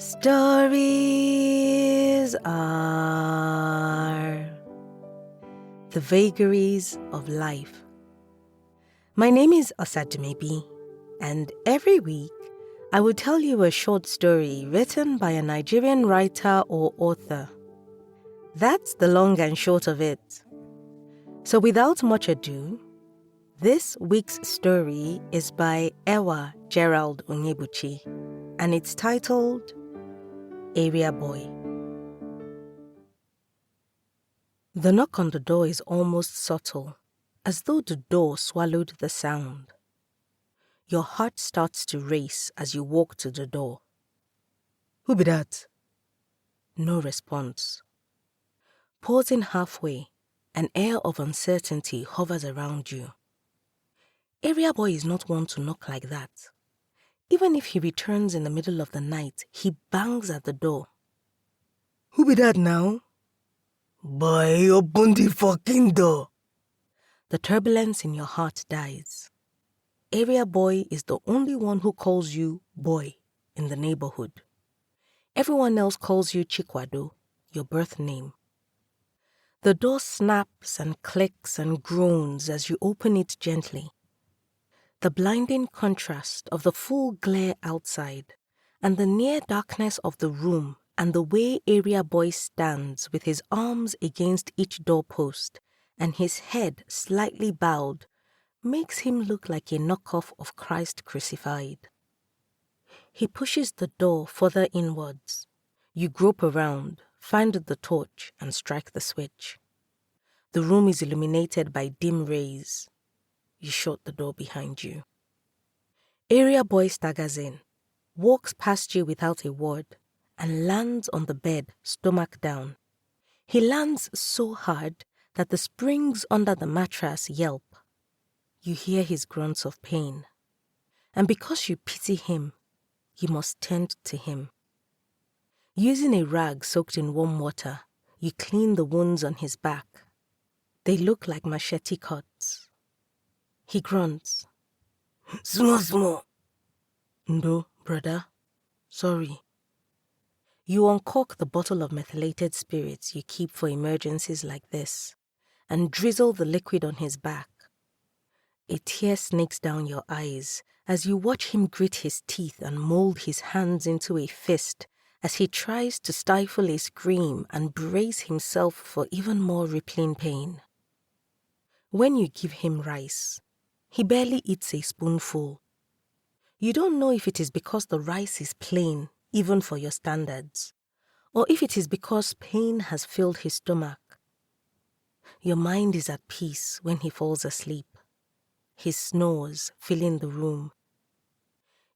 Stories are the vagaries of life. My name is Osadumebi, and every week I will tell you a short story written by a Nigerian writer or author. That's the long and short of it. So without much ado, this week's story is by Ewa Gerald Onyebuchi, and it's titled Area Boy. The knock on the door is almost subtle, as though the door swallowed the sound. Your heart starts to race as you walk to the door. Who be that? No response. Pausing halfway, an air of uncertainty hovers around you. Area Boy is not one to knock like that. Even if he returns in the middle of the night, he bangs at the door. Who be that now? Boy, open the fucking door. The turbulence in your heart dies. Area Boy is the only one who calls you boy in the neighborhood. Everyone else calls you Chikwado, your birth name. The door snaps and clicks and groans as you open it gently. The blinding contrast of the full glare outside and the near darkness of the room and the way Area Boy stands with his arms against each doorpost and his head slightly bowed makes him look like a knockoff of Christ crucified. He pushes the door further inwards. You grope around, find the torch, and strike the switch. The room is illuminated by dim rays. You shut the door behind you. Area Boy staggers in, walks past you without a word, and lands on the bed, stomach down. He lands so hard that the springs under the mattress yelp. You hear his grunts of pain. And because you pity him, you must tend to him. Using a rag soaked in warm water, you clean the wounds on his back. They look like machete cuts. He grunts. Small. No, brother. Sorry. You uncork the bottle of methylated spirits you keep for emergencies like this and drizzle the liquid on his back. A tear snakes down your eyes as you watch him grit his teeth and mold his hands into a fist as he tries to stifle a scream and brace himself for even more rippling pain. When you give him rice, he barely eats a spoonful. You don't know if it is because the rice is plain, even for your standards, or if it is because pain has filled his stomach. Your mind is at peace when he falls asleep, his snores filling the room.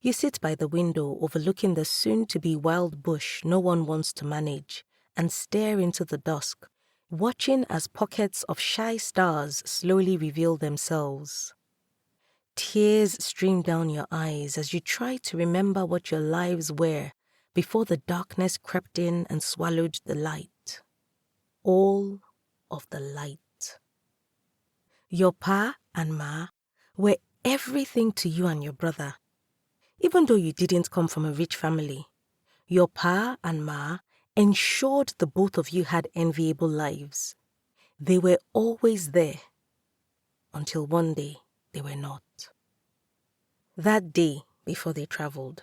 You sit by the window overlooking the soon-to-be wild bush no one wants to manage and stare into the dusk, watching as pockets of shy stars slowly reveal themselves. Tears stream down your eyes as you try to remember what your lives were before the darkness crept in and swallowed the light. All of the light. Your pa and ma were everything to you and your brother. Even though you didn't come from a rich family, your pa and ma ensured the both of you had enviable lives. They were always there, until one day they were not. That day, before they traveled,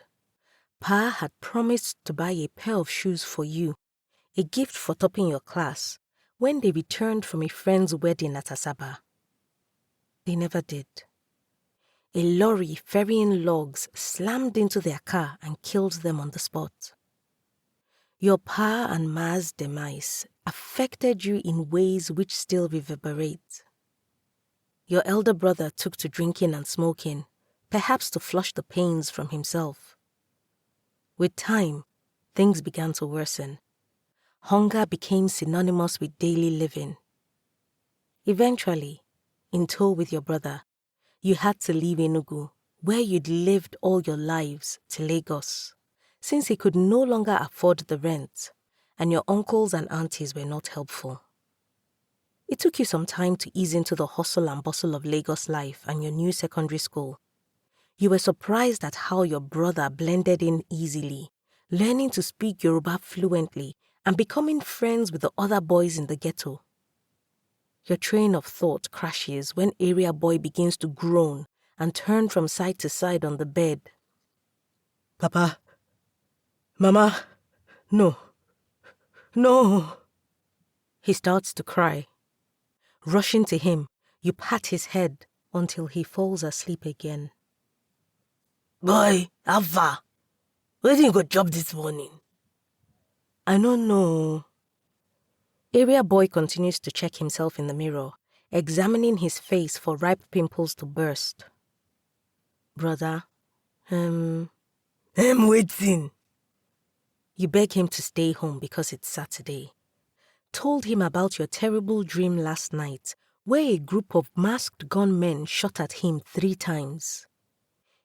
Pa had promised to buy a pair of shoes for you, a gift for topping your class, when they returned from a friend's wedding at Asaba. They never did. A lorry ferrying logs slammed into their car and killed them on the spot. Your pa and ma's demise affected you in ways which still reverberate. Your elder brother took to drinking and smoking, perhaps to flush the pains from himself. With time, things began to worsen. Hunger became synonymous with daily living. Eventually, in tow with your brother, you had to leave Enugu, where you'd lived all your lives, to Lagos, since he could no longer afford the rent, and your uncles and aunties were not helpful. It took you some time to ease into the hustle and bustle of Lagos life and your new secondary school. You were surprised at how your brother blended in easily, learning to speak Yoruba fluently and becoming friends with the other boys in the ghetto. Your train of thought crashes when area boy begins to groan and turn from side to side on the bed. Papa, Mama, no, no. He starts to cry. Rushing to him, you pat his head until he falls asleep again. Boy, how far? Where did you go chop this morning? I don't know. Area boy continues to check himself in the mirror, examining his face for ripe pimples to burst. Brother, waiting. You beg him to stay home because it's Saturday. Told him about your terrible dream last night, where a group of masked gunmen shot at him 3 times.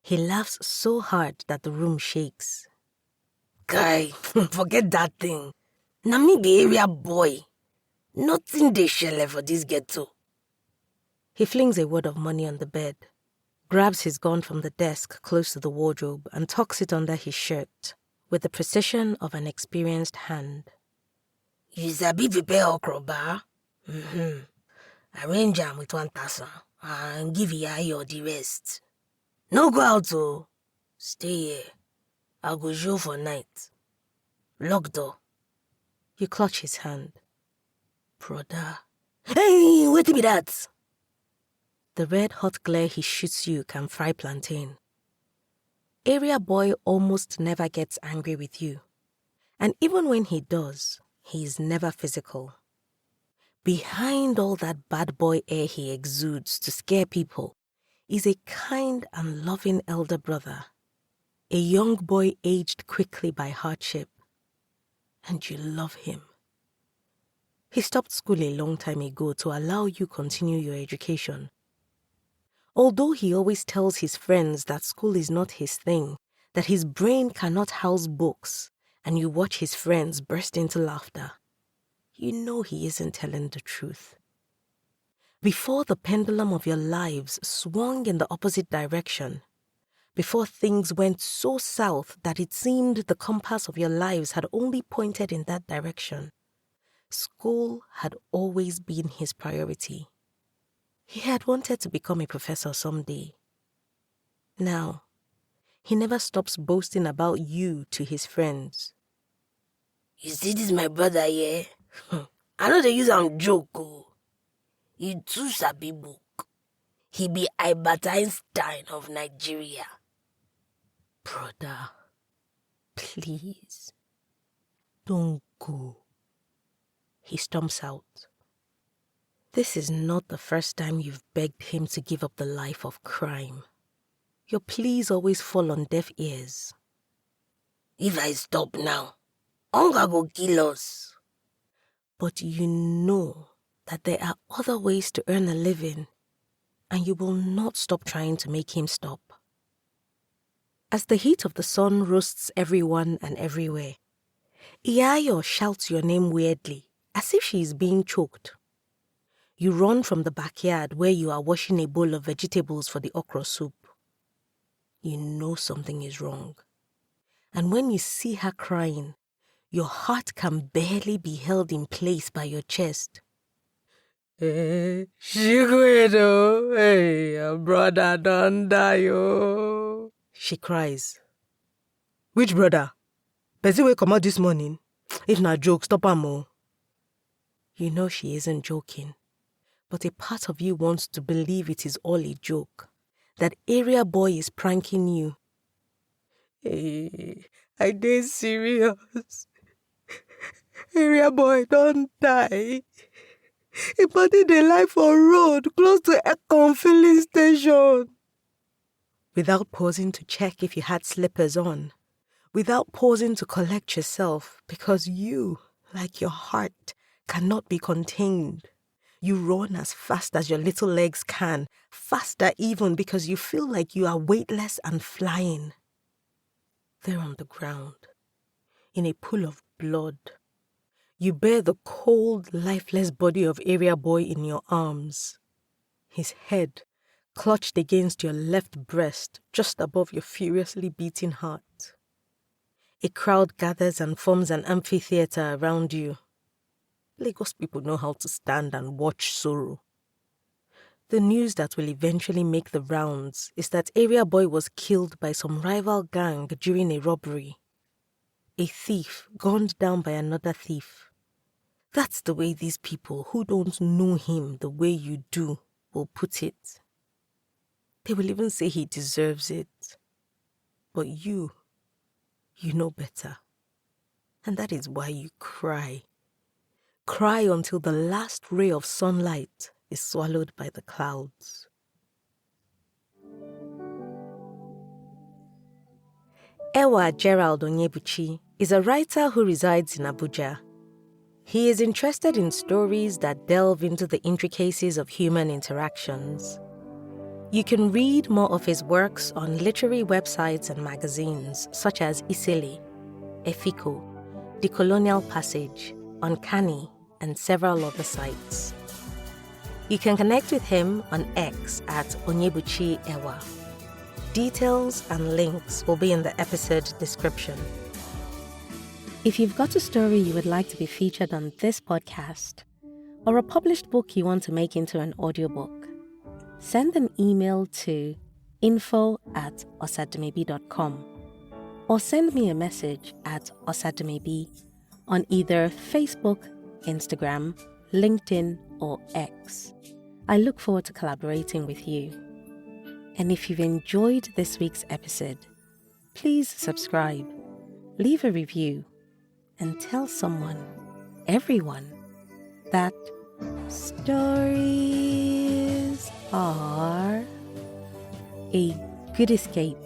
He laughs so hard that the room shakes. Guy, forget that thing. Na me be area boy. Nothing dey shele for this ghetto. He flings a wad of money on the bed, grabs his gun from the desk close to the wardrobe and tucks it under his shirt with the precision of an experienced hand. You sabi prepare okra ba? Arrange am with 1,000 and give Iya the rest. No go out oh. Stay here. I go show for night. Lock door. You clutch his hand. Brother. Hey, wait be that. The red hot glare he shoots you can fry plantain. Area boy almost never gets angry with you. And even when he does, he is never physical. Behind all that bad boy air he exudes to scare people is a kind and loving elder brother, a young boy aged quickly by hardship. And you love him. He stopped school a long time ago to allow you continue your education. Although he always tells his friends that school is not his thing, that his brain cannot house books, and you watch his friends burst into laughter, you know he isn't telling the truth. Before the pendulum of your lives swung in the opposite direction, before things went so south that it seemed the compass of your lives had only pointed in that direction, school had always been his priority. He had wanted to become a professor someday. Now, he never stops boasting about you to his friends. You see this my brother here? I know they use am joke oh. He too sabi book. He be Albert Einstein of Nigeria. Brother, please, don't go. He stomps out. This is not the first time you've begged him to give up the life of crime. Your pleas always fall on deaf ears. If I stop now, hunger go kill us. But you know that there are other ways to earn a living, and you will not stop trying to make him stop. As the heat of the sun roasts everyone and everywhere, Iyayo shouts your name weirdly, as if she is being choked. You run from the backyard where you are washing a bowl of vegetables for the okra soup. You know something is wrong. And when you see her crying, your heart can barely be held in place by your chest. Hey, Shiguedo, hey, your brother don't die, oh. She cries. Which brother? Person will come out this morning. If not joke, stop am oh. You know she isn't joking. But a part of you wants to believe it is all a joke, that area boy is pranking you. Hey, I dey serious. Area boy don't die. He body dey lie for road close to Ekon filling station. Without pausing to check if you had slippers on, without pausing to collect yourself, because you, like your heart, cannot be contained. You run as fast as your little legs can, faster even because you feel like you are weightless and flying. There on the ground, in a pool of blood, you bear the cold, lifeless body of area boy in your arms. His head clutched against your left breast, just above your furiously beating heart. A crowd gathers and forms an amphitheater around you. Lagos people know how to stand and watch sorrow. The news that will eventually make the rounds is that area boy was killed by some rival gang during a robbery. A thief gunned down by another thief. That's the way these people who don't know him the way you do will put it. They will even say he deserves it. But you know better. And that is why you cry. Cry until the last ray of sunlight is swallowed by the clouds. Ewa Gerald Onyebuchi is a writer who resides in Abuja. He is interested in stories that delve into the intricacies of human interactions. You can read more of his works on literary websites and magazines such as Isele, Efiko, The Colonial Passage, Uncanny, and several other sites. You can connect with him on X at Onyebuchi Ewa. Details and links will be in the episode description. If you've got a story you would like to be featured on this podcast, or a published book you want to make into an audiobook, send an email to info@osademebi.com or send me a message at osademebi on either Facebook, Instagram, LinkedIn, or X. I look forward to collaborating with you. And if you've enjoyed this week's episode, please subscribe, leave a review, and tell someone, everyone, that stories are a good escape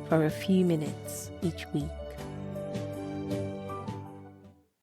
for a few minutes each week.